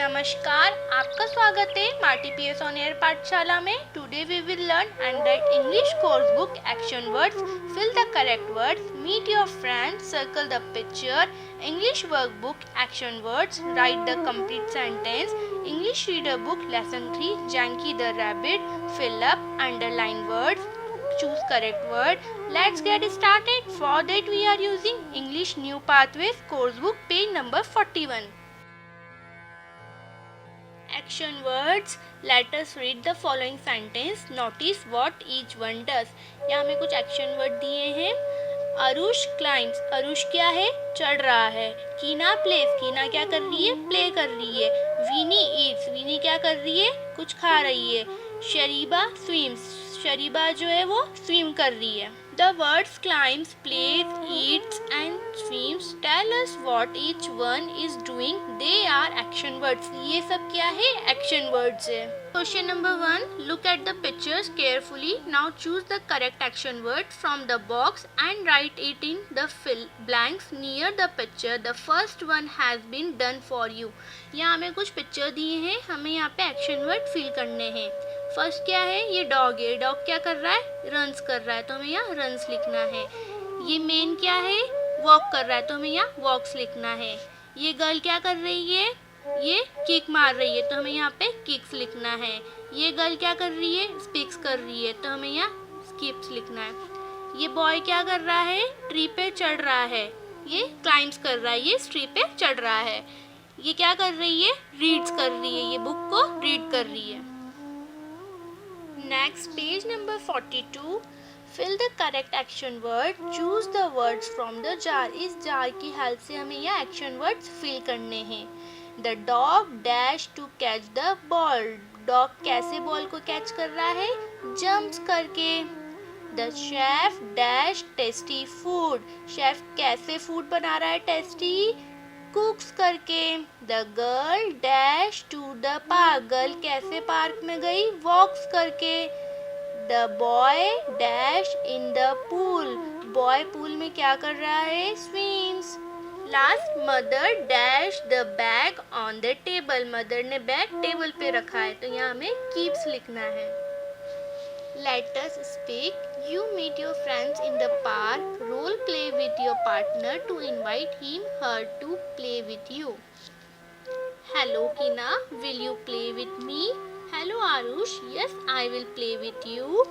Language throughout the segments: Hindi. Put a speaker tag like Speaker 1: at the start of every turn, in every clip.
Speaker 1: नमस्कार, आपका स्वागत है मार्टी पीएस ऑन एयर पाठशाला में। Today we will learn and write English course book action words, fill the correct words, meet your friends, circle the picture, English workbook action words, write the complete sentence, English reader book lesson 3 Janky the rabbit, fill up, underline words, choose correct word. Let's get started. For that we are using English New Pathways course book page number 41. Action words. Let us read the following sentence. Notice what each one does. यहाँ हमें कुछ एक्शन वर्ड दिए हैं। अरुष क्लाइम्स, अरुष क्या है? चढ़ रहा है। कीना प्लेस, कीना क्या कर रही है? प्ले कर रही है। विनी ईट्स, विनी क्या कर रही है? कुछ खा रही है। शरीबा स्विम्स, शरीबा जो है वो स्विम कर रही है। The words climbs, plays, eats and swims tell us what each one is doing. They are action words. ये सब क्या है? Action words है। Question number 1. Look at the pictures carefully. Now choose the correct action word from the box and write it in the fill blanks near the picture. The first one has been done for you. यहाँ हमें कुछ पिक्चर दिए हैं, हमें यहाँ पे एक्शन वर्ड फिल करने हैं। फर्स्ट क्या है? ये डॉग है। डॉग क्या कर रहा है? रन्स कर रहा है, तो हमें यहाँ रन्स लिखना है। ये मैन क्या है? वॉक कर रहा है, तो हमें यहाँ वॉक्स लिखना है। ये गर्ल क्या कर रही है? ये किक मार रही है, तो हमें यहाँ पे किक्स लिखना है। ये गर्ल क्या कर रही है? स्पीक्स कर रही है, तो हमें यहाँ स्किप्स लिखना है। ये बॉय क्या कर रहा है? ट्री पे चढ़ रहा है। ये क्लाइम्स कर रहा है, ये ट्री पे चढ़ रहा है। ये क्या कर रही है? रीड्स कर रही है, ये बुक को रीड कर रही है। Next, page number 42. Fill the correct action word. Choose the words from the jar. इस jar की हेल्प से हमें यह action words fill करने हैं। The dog dash to catch the ball. Dog कैसे बॉल को कैच कर रहा है? Jumps करके। The chef dash tasty food. Chef कैसे फूड बना रहा है? Tasty कुक्स करके। The girl dash to the park, girl कैसे पार्क में गई? वॉक्स करके। The boy dash in the pool, boy pool में क्या कर रहा है? Swims. Last, mother dash the bag on the table, mother ने बैग टेबल पे रखा है, तो यहाँ हमें कीप्स लिखना है। Let us speak. You meet your friends in the park. Role play with your partner to invite him, her to play with you. Hello Kina, will you play with me? Hello Arush, yes I will play with you.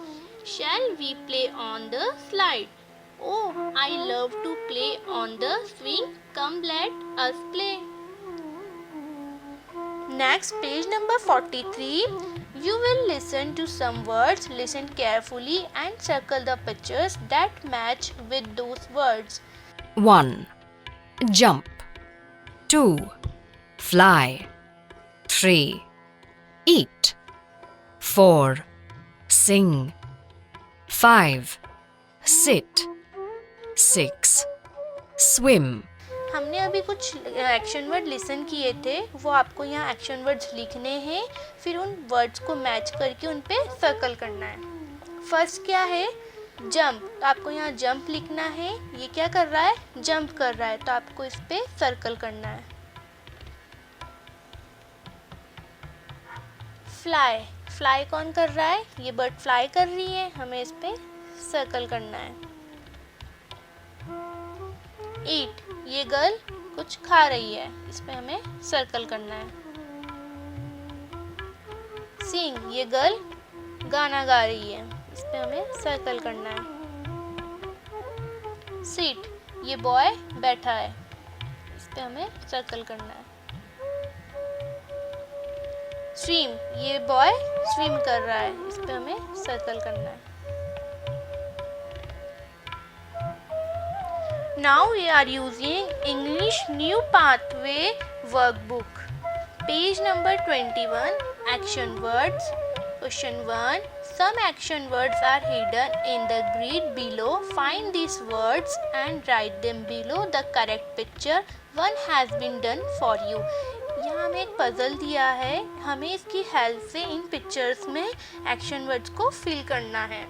Speaker 1: Shall we play on the slide? Oh, I love to play on the swing. Come let us play. Next, page number 43. You will listen to some words. Listen carefully and circle the pictures that match with those words.
Speaker 2: 1. Jump. 2. Fly. 3. Eat. 4. Sing. 5. Sit. 6. Swim.
Speaker 1: हमने अभी कुछ एक्शन वर्ड लिसन किए थे, वो आपको यहाँ एक्शन वर्ड्स लिखने हैं, फिर उन वर्ड्स को मैच करके उन पे सर्कल करना है। फर्स्ट क्या है? जंप, तो आपको यहाँ जंप लिखना है। ये क्या कर रहा है? जंप कर रहा है, तो आपको इस पे सर्कल करना है। फ्लाई, फ्लाई कौन कर रहा है? ये बर्ड फ्लाई कर रही है, हमें इस पे सर्कल करना है। ईट, ये गर्ल कुछ खा रही है, इस पे हमें सर्कल करना है। सिंग, ये गर्ल गाना गा रही है, इस पे हमें सर्कल करना है। सिट, ये बॉय बैठा है, इस पे हमें सर्कल करना है। स्विम, ये बॉय स्विम कर रहा है, इस पे हमें सर्कल करना है। Now we are using English New Pathway workbook. Page number 21. action words. Question 1. Some action words are hidden in the grid below. Find these words and write them below the correct picture. One has been done for you. यहाँ हमें एक पजल दिया है, हमें इसकी हेल्प से इन पिक्चर्स में एक्शन वर्ड्स को फिल करना है।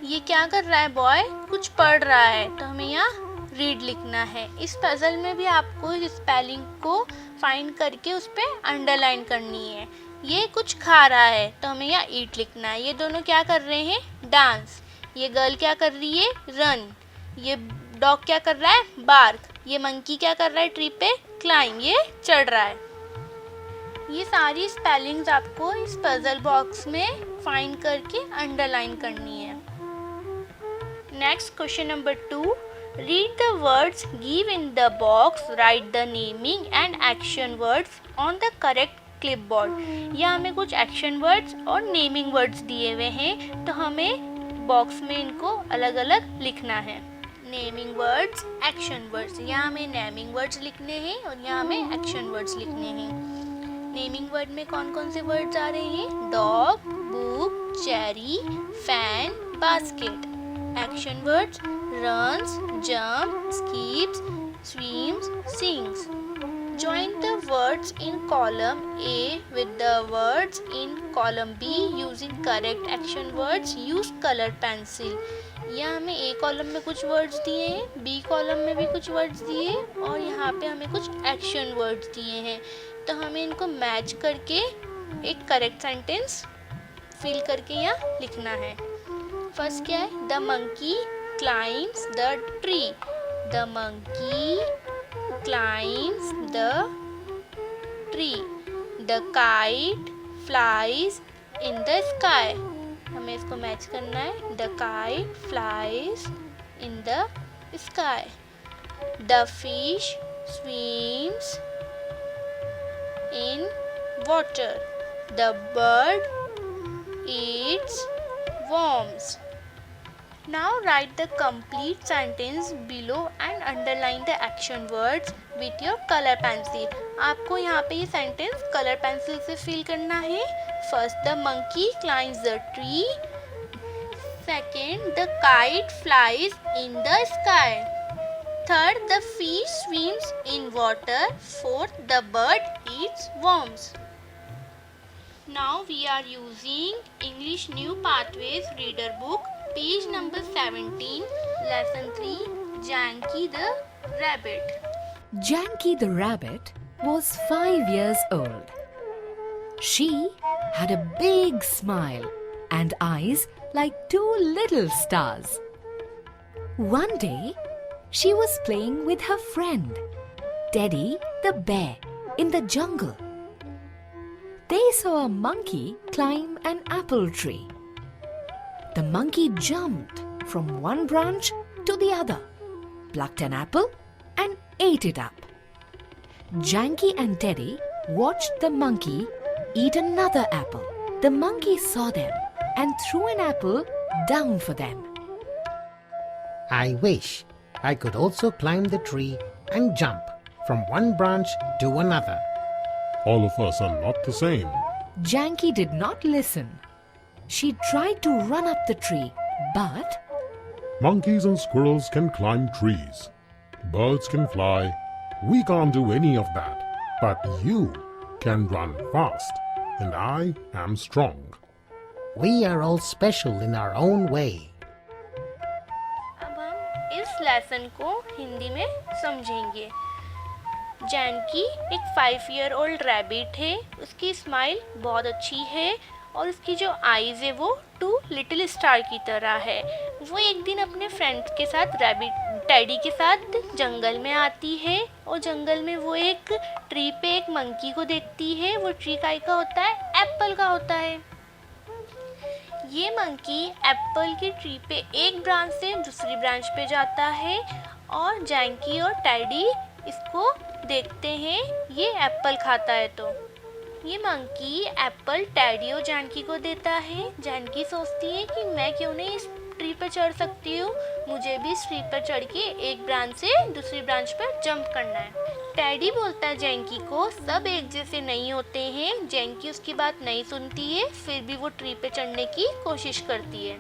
Speaker 1: ये क्या कर रहा है बॉय? कुछ पढ़ रहा है, तो हमें यहाँ रीड लिखना है। इस पजल में भी आपको इस स्पेलिंग को फाइंड करके उस पर अंडरलाइन करनी है। ये कुछ खा रहा है, तो हमें यहाँ ईट लिखना है। ये दोनों क्या कर रहे हैं? डांस। ये गर्ल क्या कर रही है? रन। ये डॉग क्या कर रहा है? बार्क। ये मंकी क्या कर रहा है? ट्री पे क्लाइंब। ये चढ़ रहा है। ये सारी स्पेलिंग्स आपको इस पजल बॉक्स में फाइंड करके अंडरलाइन करनी है। Next question number 2. Read the words, give in the box, write the naming and action words on the correct clipboard. यहाँ हमें कुछ एक्शन वर्ड्स और नेमिंग वर्ड्स दिए हुए हैं, तो हमें बॉक्स में इनको अलग अलग लिखना है। Naming words, action words. यहाँ हमें नेमिंग वर्ड्स लिखने हैं और यहाँ हमें एक्शन वर्ड्स लिखने हैं। नेमिंग वर्ड में कौन कौन से वर्ड्स आ रहे हैं? Dog, book, cherry, fan, basket. Action words: runs, jumps, skips, swims, sings. Join the words in column A with the words in column B using correct action words. Use color pencil. यहाँ हमें A कॉलम में कुछ वर्ड्स दिए हैं, B कॉलम में भी कुछ वर्ड्स दिए हैं और यहाँ पे हमें कुछ एक्शन वर्ड्स दिए हैं, तो हमें इनको मैच करके एक करेक्ट सेंटेंस फिल करके यहाँ लिखना है। फर्स्ट क्या है? The monkey climbs the tree. The monkey climbs the tree. The kite flies in the sky. हमें इसको मैच करना है। The kite flies in the sky. The fish swims in water. The bird eats worms. Now write the complete sentence below and underline the action words with your color pencil. आपको यहाँ पे ये सेंटेंस कलर पेंसिल से फिल करना है। First, the monkey climbs the tree. Second, the kite flies in the sky. Third, the fish swims in water. Fourth, the bird Yeats worms. Now we are using English New Pathways Reader Book, page number 17, lesson 3, Janky the Rabbit.
Speaker 2: Janky the rabbit was 5 years old. She had a big smile and eyes like 2 little stars. One day, she was playing with her friend, Teddy the bear, in the jungle. They saw a monkey climb an apple tree. The monkey jumped from one branch to the other, plucked an apple and ate it up. Janky and Teddy watched the monkey eat another apple. The monkey saw them and threw an apple down for them.
Speaker 3: I wish I could also climb the tree and jump from one branch to another.
Speaker 4: All of us are not the same.
Speaker 2: Janky did not listen. She tried to run up the tree, but
Speaker 4: Monkeys and squirrels can climb trees. Birds can fly. We can't do any of that. But you can run fast, and I am strong.
Speaker 3: We are all special in our own way.
Speaker 1: अब हम इस लेसन को हिंदी में समझेंगे। जैनकी एक 5 ईयर ओल्ड रैबिट है। उसकी स्माइल बहुत अच्छी है और उसकी जो आईज है वो 2 लिटिल स्टार की तरह है। वो एक दिन अपने फ्रेंड्स के साथ रैबिट टेडी के साथ जंगल में आती है और जंगल में वो एक ट्री पे एक मंकी को देखती है। वो ट्री का होता है? एप्पल का होता है। ये मंकी एप्पल की ट्री पे एक ब्रांच से दूसरी ब्रांच पे जाता है और जैनकी और टेडी इसको देखते हैं, ये एप्पल खाता है। तो ये मंकी एप्पल टेडी और जानकी को देता है। जानकी सोचती है कि मैं क्यों नहीं इस ट्री पे चढ़ सकती हूँ, मुझे भी इस ट्री पर चढ़ के एक ब्रांच से दूसरी ब्रांच पर जंप करना है। टेडी बोलता है जैंकी को सब एक जैसे नहीं होते हैं। जैंकी उसकी बात नहीं सुनती है, फिर भी वो ट्री पे चढ़ने की कोशिश करती है।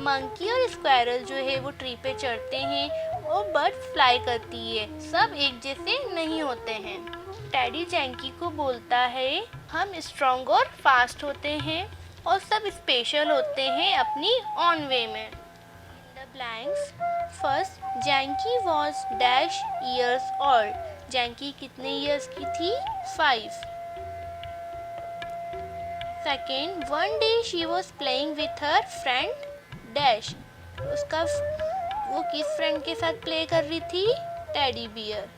Speaker 1: मंकी और स्क्वायरल जो है वो ट्री पे चढ़ते हैं और बर्ड्स फ्लाई करती है। सब एक जैसे नहीं होते हैं। टेडी जैंकी को बोलता है हम स्ट्रॉन्ग और फास्ट होते हैं और सब स्पेशल होते हैं अपनी ऑन वे में। The blanks first Janky was dash years old. Janky कितने ईयर्स की थी? 5। Second one day she was playing with her friend dash. उसका वो किस फ्रेंड के साथ प्ले कर रही थी? Teddy bear.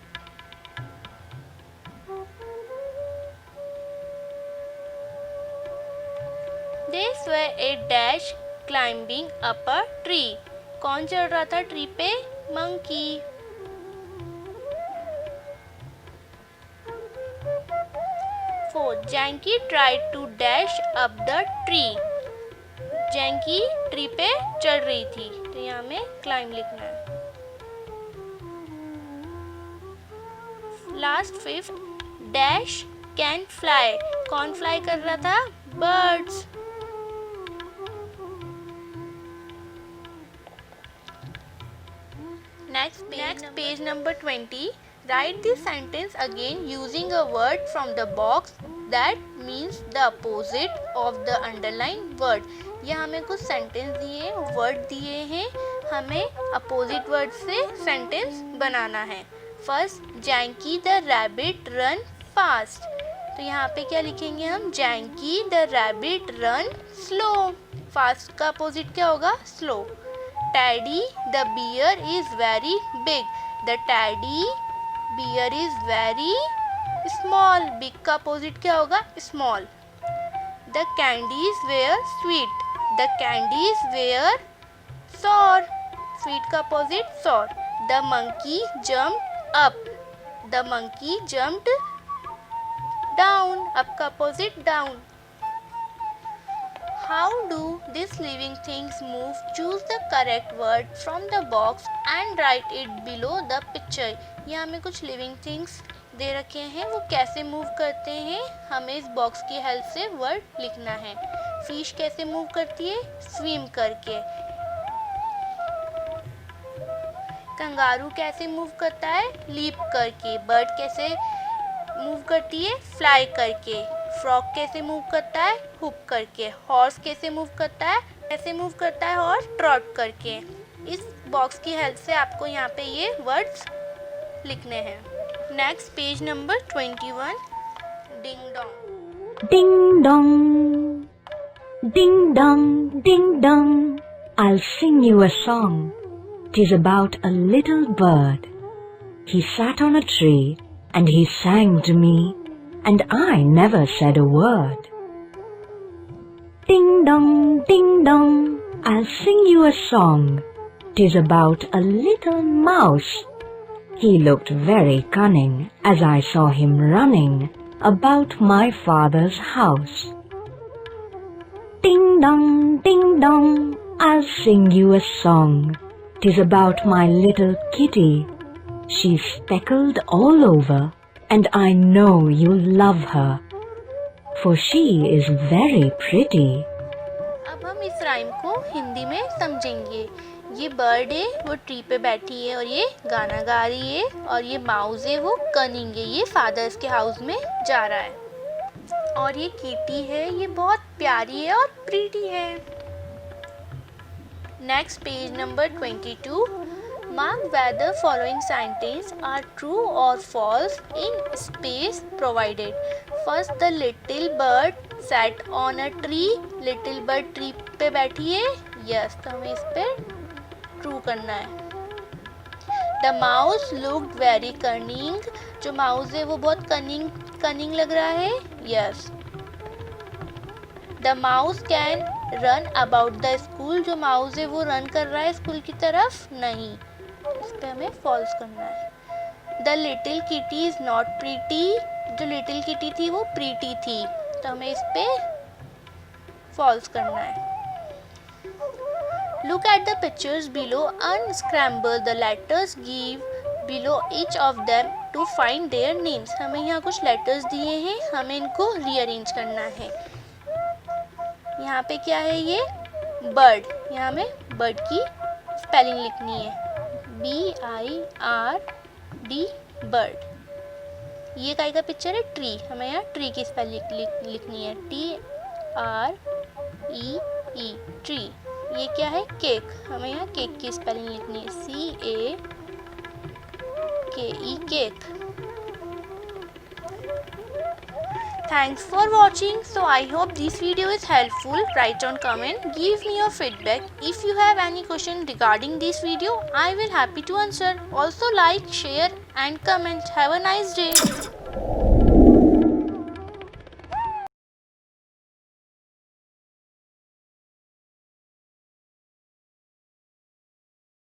Speaker 1: They were a dash climbing up a tree. कौन चढ़ रहा था ट्री पे? Monkey. Fourth, Janky tried to dash up the tree. Janky tree पे चढ़ रही थी, तो यहाँ में क्लाइंब लिखना है। Last fifth dash can fly. कौन फ्लाई कर रहा था? Birds. Next page number 20. Write this sentence again using a word from the box that means the opposite of the underlined word. यहाँ हमें कुछ सेंटेंस दिए, वर्ड दिए हैं, हमें अपोजिट वर्ड से सेंटेंस बनाना है। First Janky the rabbit run fast. तो यहाँ पे क्या लिखेंगे हम? Janky the rabbit run slow. Fast का अपोजिट क्या होगा? Slow. Teddy the bear is very big. The teddy bear is very small. Big का opposite क्या होगा? Small. The candies were sweet. The candies were sour. Sweet का opposite sour. The monkey jumped up. The monkey jumped down. Up का opposite down. How do these living things move? Choose the correct word from the box and write it below the picture. यहाँ हमें कुछ living things दे रखे हैं, वो कैसे मूव करते हैं हमें इस बॉक्स की हेल्प से वर्ड लिखना है। फिश कैसे मूव करती है? स्विम करके। कंगारू कैसे मूव करता है? लीप करके। बर्ड कैसे मूव करती है? फ्लाई करके। फ्रॉग कैसे मूव करता है? हुप करके। हॉर्स कैसे मूव करता है? ऐसे मूव करता है हॉर्स? ट्रॉट करके। इस बॉक्स की हेल्प से आपको यहाँ पे ये वर्ड्स लिखने हैं। Next page number 21। Ding dong.
Speaker 5: Ding dong, ding dong, ding dong, I'll sing you a song. 'Tis about a little bird. He sat on a tree and he sang to me, and I never said a word. Ding dong, I'll sing you a song. 'Tis about a little mouse. He looked very cunning as I saw him running about my father's house. Ding dong, I'll sing you a song. 'Tis about my little kitty. She's speckled all over, and I know you'll love her, for she is very pretty.
Speaker 1: अब हम इस राइम को हिंदी में समझेंगे। ये बर्ड है, वो ट्री पे बैठी है और ये गाना गा रही है, और ये माउस है, वो कनिंग है, ये फादर्स के हाउस में जा रहा है। और ये कीटी है, ये बहुत प्यारी है और प्रीटी है। Next page number 22। Mark whether following sentences are true or false in space provided. First, the little bird sat on a tree. Little bird tree पे बैठी है। Yes, तो हमें इस पे true करना है। The mouse looked very cunning. जो माउस है वो बहुत cunning लग रहा है। Yes. The mouse can run about the school. जो माउस है वो रन कर रहा है स्कूल की तरफ? नहीं, इस पे हमें फॉल्स करना है। The little kitty is not pretty. जो लिटिल किटी थी वो प्रीटी थी, तो हमें इस पे फॉल्स करना है। Look at the pictures below, unscramble the letters, give below each of them to find their names. हमें यहाँ कुछ letters दिए हैं, हमें इनको rearrange करना है. यहाँ पे क्या है ये bird, यहाँ हमें bird की spelling लिखनी है B-I-R-D bird. ये काय का पिक्चर है ट्री, हमें यहाँ ट्री की स्पेलिंग लिखनी है T-R-E-E ट्री. ये क्या है केक, हमें यहाँ केक की स्पेलिंग लिखनी है C-A-K-E cake. Thanks for watching. So I hope this video is helpful. Write on comment, give me your feedback. If you have any question regarding this video, I will happy to answer. Also like, share and comment. Have a nice day.